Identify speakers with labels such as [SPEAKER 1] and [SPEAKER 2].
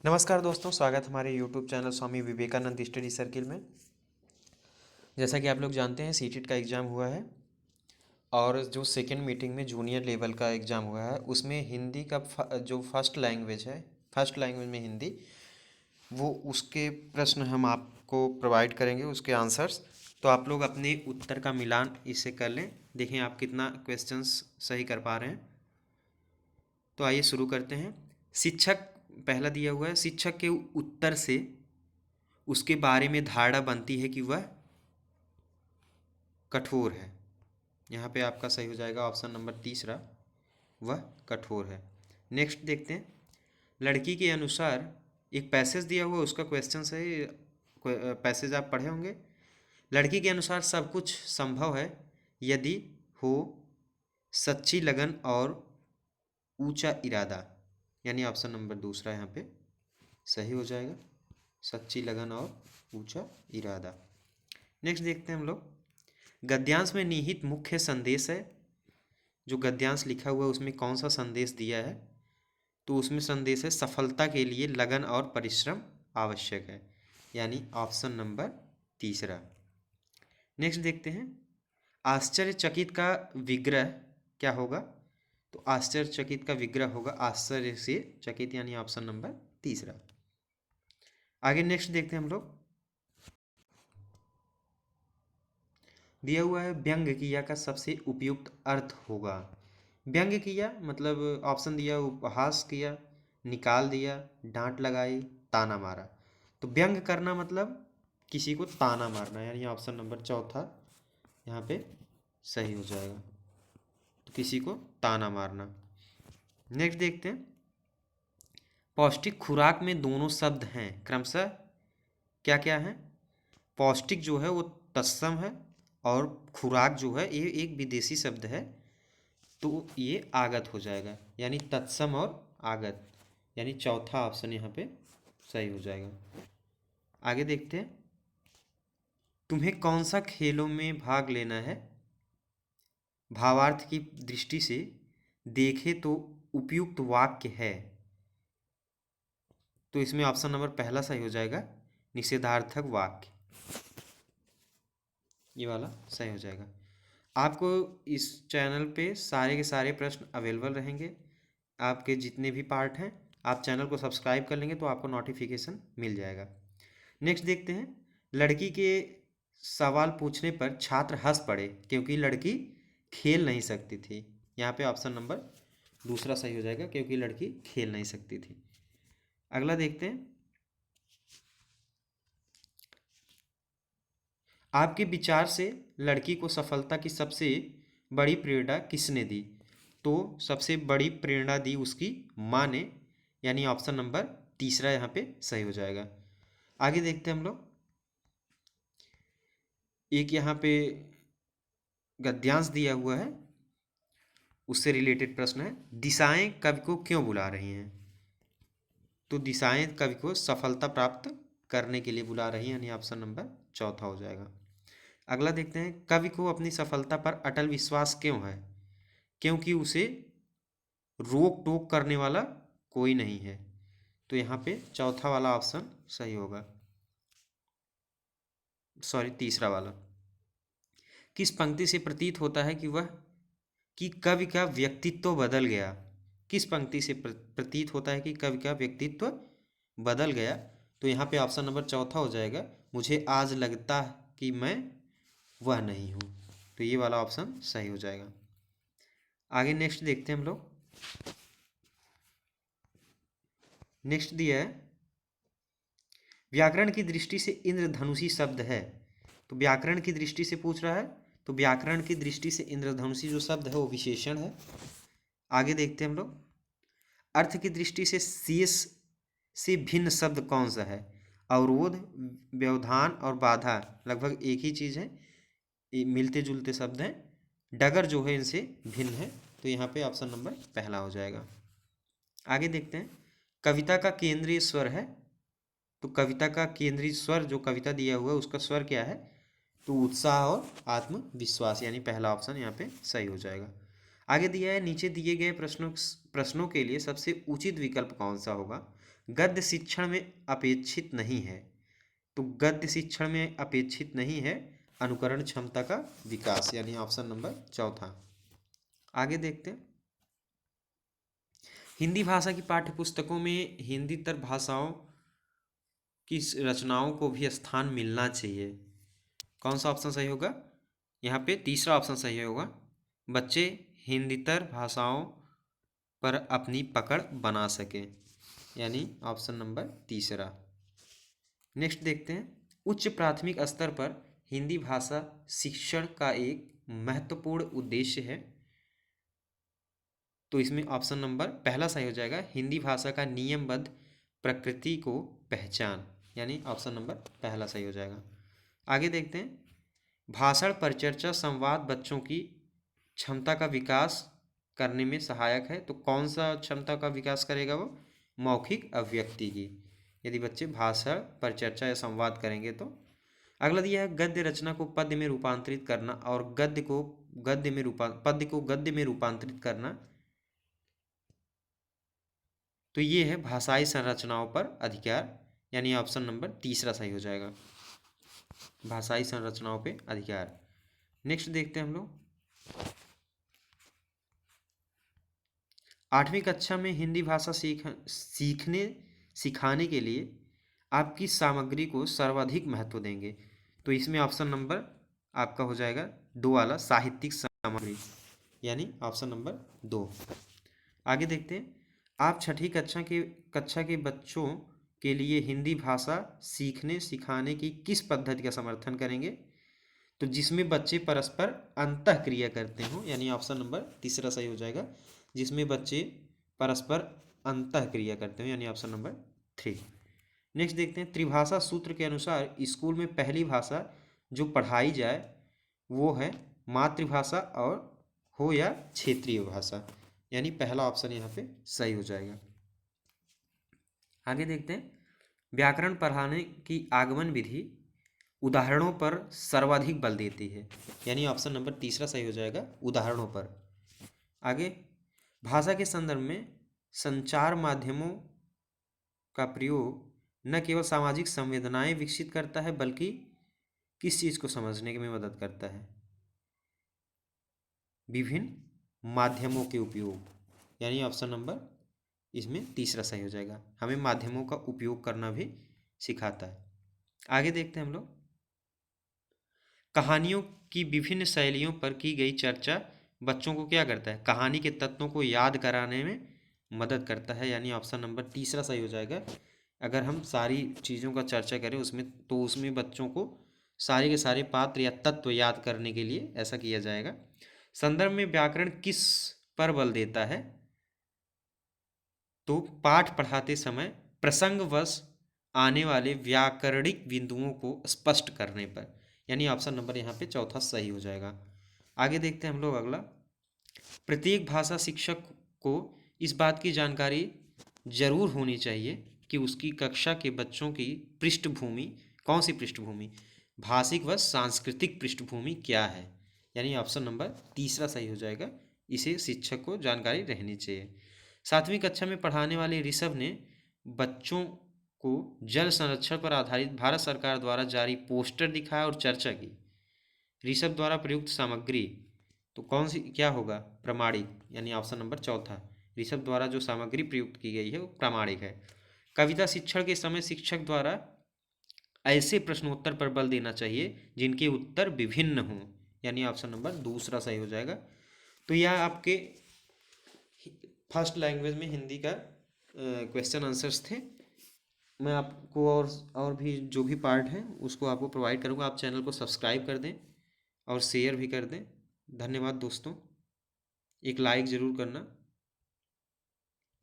[SPEAKER 1] नमस्कार दोस्तों, स्वागत हमारे YouTube channel Swami Vivekananda study circle में। जैसा कि आप लोग जानते हैं, सीटेट का एग्ज़ाम हुआ है और जो सेकेंड मीटिंग में जूनियर लेवल का एग्ज़ाम हुआ है उसमें हिंदी का जो फर्स्ट लैंग्वेज है, फर्स्ट लैंग्वेज में हिंदी, वो उसके प्रश्न हम आपको प्रोवाइड करेंगे, उसके आंसर्स। तो आप लोग अपने उत्तर का मिलान इससे कर लें, देखें आप कितना क्वेश्चंस सही कर पा रहे हैं। तो आइए शुरू करते हैं। शिक्षक पहला दिया हुआ है, शिक्षक के उत्तर से उसके बारे में धारणा बनती है कि वह कठोर है। यहाँ पे आपका सही हो जाएगा ऑप्शन नंबर तीसरा, वह कठोर है। नेक्स्ट देखते हैं। लड़की के अनुसार एक पैसेज दिया हुआ, उसका क्वेश्चन है। पैसेज आप पढ़े होंगे। लड़की के अनुसार सब कुछ संभव है यदि हो सच्ची लगन और ऊंचा इरादा, यानी ऑप्शन नंबर दूसरा यहाँ पे सही हो जाएगा, सच्ची लगन और ऊंचा इरादा। नेक्स्ट देखते हैं हम लोग। गद्यांश में निहित मुख्य संदेश है। जो गद्यांश लिखा हुआ है उसमें कौन सा संदेश दिया है? तो उसमें संदेश है सफलता के लिए लगन और परिश्रम आवश्यक है, यानी ऑप्शन नंबर तीसरा। नेक्स्ट देखते हैं। आश्चर्यचकित का विग्रह क्या होगा? तो आश्चर्यचकित का विग्रह होगा आश्चर्य से चकित, यानी ऑप्शन नंबर तीसरा। आगे नेक्स्ट देखते हैं हम लोग। दिया हुआ है व्यंग्य क्रिया का सबसे उपयुक्त अर्थ होगा। व्यंग्य किया मतलब ऑप्शन दिया, उपहास किया, निकाल दिया, डांट लगाई, ताना मारा। तो व्यंग्य करना मतलब किसी को ताना मारना, यानी ऑप्शन नंबर चौथा यहाँ पे सही हो जाएगा। तो किसी को ताना मारना। नेक्स्ट देखते हैं। पौष्टिक खुराक में दोनों शब्द हैं, क्रमशः क्या क्या है? पौष्टिक जो है वो तत्सम है और खुराक जो है ये एक विदेशी शब्द है, तो ये आगत हो जाएगा, यानी तत्सम और आगत, यानी चौथा ऑप्शन यहाँ पे सही हो जाएगा। आगे देखते हैं। तुम्हें कौन सा खेलों में भाग लेना है? भावार्थ की दृष्टि से देखे तो उपयुक्त वाक्य है, तो इसमें ऑप्शन नंबर पहला सही हो जाएगा, निषेधार्थक वाक्य, ये वाला सही हो जाएगा। आपको इस चैनल पे सारे के सारे प्रश्न अवेलेबल रहेंगे, आपके जितने भी पार्ट हैं। आप चैनल को सब्सक्राइब कर लेंगे तो आपको नोटिफिकेशन मिल जाएगा। नेक्स्ट देखते हैं। लड़की के सवाल पूछने पर छात्र हंस पड़े क्योंकि लड़की खेल नहीं सकती थी। यहाँ पे ऑप्शन नंबर दूसरा सही हो जाएगा, क्योंकि लड़की खेल नहीं सकती थी। अगला देखते हैं। आपके विचार से लड़की को सफलता की सबसे बड़ी प्रेरणा किसने दी? तो सबसे बड़ी प्रेरणा दी उसकी माँ ने, यानी ऑप्शन नंबर तीसरा यहाँ पे सही हो जाएगा। आगे देखते हैं हम लोग। एक यहाँ पे गद्यांश दिया हुआ है, उससे रिलेटेड प्रश्न है। दिशाएं कवि को क्यों बुला रही हैं? तो दिशाएं कवि को सफलता प्राप्त करने के लिए बुला रही हैं, यानी ऑप्शन नंबर चौथा हो जाएगा। अगला देखते हैं। कवि को अपनी सफलता पर अटल विश्वास क्यों है? क्योंकि उसे रोक टोक करने वाला कोई नहीं है, तो यहाँ पे चौथा वाला ऑप्शन सही होगा, सॉरी तीसरा वाला। किस पंक्ति से प्रतीत होता है कि कवि का व्यक्तित्व बदल गया? किस पंक्ति से प्रतीत होता है कि कवि का व्यक्तित्व बदल गया? तो यहाँ पे ऑप्शन नंबर चौथा हो जाएगा, मुझे आज लगता है कि मैं वह नहीं हूँ, तो ये वाला ऑप्शन सही हो जाएगा। आगे नेक्स्ट देखते हैं हम लोग। नेक्स्ट दिया है व्याकरण की दृष्टि से इंद्रधनुषी शब्द है। तो व्याकरण की दृष्टि से पूछ रहा है, तो व्याकरण की दृष्टि से इंद्रधनुषी जो शब्द है वो विशेषण है। आगे देखते हैं हम लोग। अर्थ की दृष्टि से शेष से भिन्न शब्द कौन सा है? अवरोध, व्यवधान और बाधा लगभग एक ही चीज़ है, मिलते जुलते शब्द हैं। डगर जो है इनसे भिन्न है, तो यहाँ पे ऑप्शन नंबर पहला हो जाएगा। आगे देखते हैं। कविता का केंद्रीय स्वर है। तो कविता का केंद्रीय स्वर जो कविता दिया हुआ है उसका स्वर क्या है? तो उत्साह और आत्मविश्वास, यानी पहला ऑप्शन यहाँ पे सही हो जाएगा। आगे दिया है नीचे दिए गए प्रश्नों के लिए सबसे उचित विकल्प कौन सा होगा। गद्य शिक्षण में अपेक्षित नहीं है, तो गद्य शिक्षण में अपेक्षित नहीं है अनुकरण क्षमता का विकास, यानी ऑप्शन नंबर चौथा। आगे देखते हैं, हिंदी भाषा की पाठ्य पुस्तकों में हिंदीतर भाषाओं की रचनाओं को भी स्थान मिलना चाहिए। कौन सा ऑप्शन सही होगा, यहाँ पे तीसरा ऑप्शन सही होगा, बच्चे हिंदीतर भाषाओं पर अपनी पकड़ बना सकें, यानी ऑप्शन नंबर तीसरा। नेक्स्ट देखते हैं, उच्च प्राथमिक स्तर पर हिंदी भाषा शिक्षण का एक महत्वपूर्ण उद्देश्य है, तो इसमें ऑप्शन नंबर पहला सही हो जाएगा, हिंदी भाषा का नियमबद्ध प्रकृति को पहचान, यानी ऑप्शन नंबर पहला सही हो जाएगा। आगे देखते हैं, भाषण परिचर्चा संवाद बच्चों की क्षमता का विकास करने में सहायक है, तो कौन सा क्षमता का विकास करेगा वो, मौखिक अभिव्यक्ति की, यदि बच्चे भाषण परिचर्चा या संवाद करेंगे तो। अगला दिया है, गद्य रचना को पद्य में रूपांतरित करना और पद्य को गद्य में रूपांतरित करना, तो ये है भाषाई संरचनाओं पर अधिकार, यानी ऑप्शन नंबर तीसरा सही हो जाएगा, भाषाई संरचनाओं पे अधिकार। नेक्स्ट देखते हैं हम लोग, 8वीं कक्षा में हिंदी भाषा सिखाने के लिए आप किस सामग्री को सर्वाधिक महत्व देंगे, तो इसमें ऑप्शन नंबर आपका हो जाएगा 2 वाला, साहित्यिक सामग्री, यानी ऑप्शन नंबर 2। आगे देखते हैं, आप छठी कक्षा के बच्चों के लिए हिंदी भाषा सीखने सिखाने की किस पद्धति का समर्थन करेंगे, तो जिसमें बच्चे परस्पर अंतःक्रिया करते हों, यानी ऑप्शन नंबर तीसरा सही हो जाएगा, जिसमें बच्चे परस्पर अंतःक्रिया करते हो, यानी ऑप्शन नंबर 3। नेक्स्ट देखते हैं, त्रिभाषा सूत्र के अनुसार स्कूल में पहली भाषा जो पढ़ाई जाए वो है मातृभाषा और हो या क्षेत्रीय भाषा, यानी पहला ऑप्शन यहाँ पे सही हो जाएगा। आगे देखते हैं, व्याकरण पढ़ाने की आगमन विधि उदाहरणों पर सर्वाधिक बल देती है, यानी ऑप्शन नंबर तीसरा सही हो जाएगा, उदाहरणों पर। आगे, भाषा के संदर्भ में संचार माध्यमों का प्रयोग न केवल सामाजिक संवेदनाएं विकसित करता है बल्कि किस चीज़ को समझने में मदद करता है, विभिन्न माध्यमों के उपयोग, यानी ऑप्शन नंबर इसमें तीसरा सही हो जाएगा, हमें माध्यमों का उपयोग करना भी सिखाता है। आगे देखते हैं हम लोग, कहानियों की विभिन्न शैलियों पर की गई चर्चा बच्चों को क्या करता है, कहानी के तत्वों को याद कराने में मदद करता है, यानी ऑप्शन नंबर तीसरा सही हो जाएगा। अगर हम सारी चीज़ों का चर्चा करें उसमें, तो उसमें बच्चों को सारे के सारे पात्र या तत्व याद करने के लिए ऐसा किया जाएगा। संदर्भ में व्याकरण किस पर बल देता है, तो पाठ पढ़ाते समय प्रसंगवश आने वाले व्याकरणिक बिंदुओं को स्पष्ट करने पर, यानी ऑप्शन नंबर यहाँ पे चौथा सही हो जाएगा। आगे देखते हैं हम लोग अगला, प्रत्येक भाषा शिक्षक को इस बात की जानकारी जरूर होनी चाहिए कि उसकी कक्षा के बच्चों की पृष्ठभूमि, कौन सी पृष्ठभूमि, भाषिक व सांस्कृतिक पृष्ठभूमि क्या है, यानी ऑप्शन नंबर तीसरा सही हो जाएगा, इसे शिक्षक को जानकारी रहनी चाहिए। 7वीं कक्षा में पढ़ाने वाले ऋषभ ने बच्चों को जल संरक्षण पर आधारित भारत सरकार द्वारा जारी पोस्टर दिखाया और चर्चा की। ऋषभ द्वारा प्रयुक्त सामग्री, तो कौन सी क्या होगा, प्रामाणिक, यानी ऑप्शन नंबर चौथा, ऋषभ द्वारा जो सामग्री प्रयुक्त की गई है वो प्रामाणिक है। कविता शिक्षण के समय शिक्षक द्वारा ऐसे प्रश्नोत्तर पर बल देना चाहिए जिनके उत्तर विभिन्न हों, यानी ऑप्शन नंबर दूसरा सही हो जाएगा। तो यह आपके फर्स्ट लैंग्वेज में हिंदी का क्वेश्चन आंसर्स थे। मैं आपको और भी जो भी पार्ट है उसको आपको प्रोवाइड करूँगा, आप चैनल को सब्सक्राइब कर दें और शेयर भी कर दें। धन्यवाद दोस्तों, एक लाइक ज़रूर करना।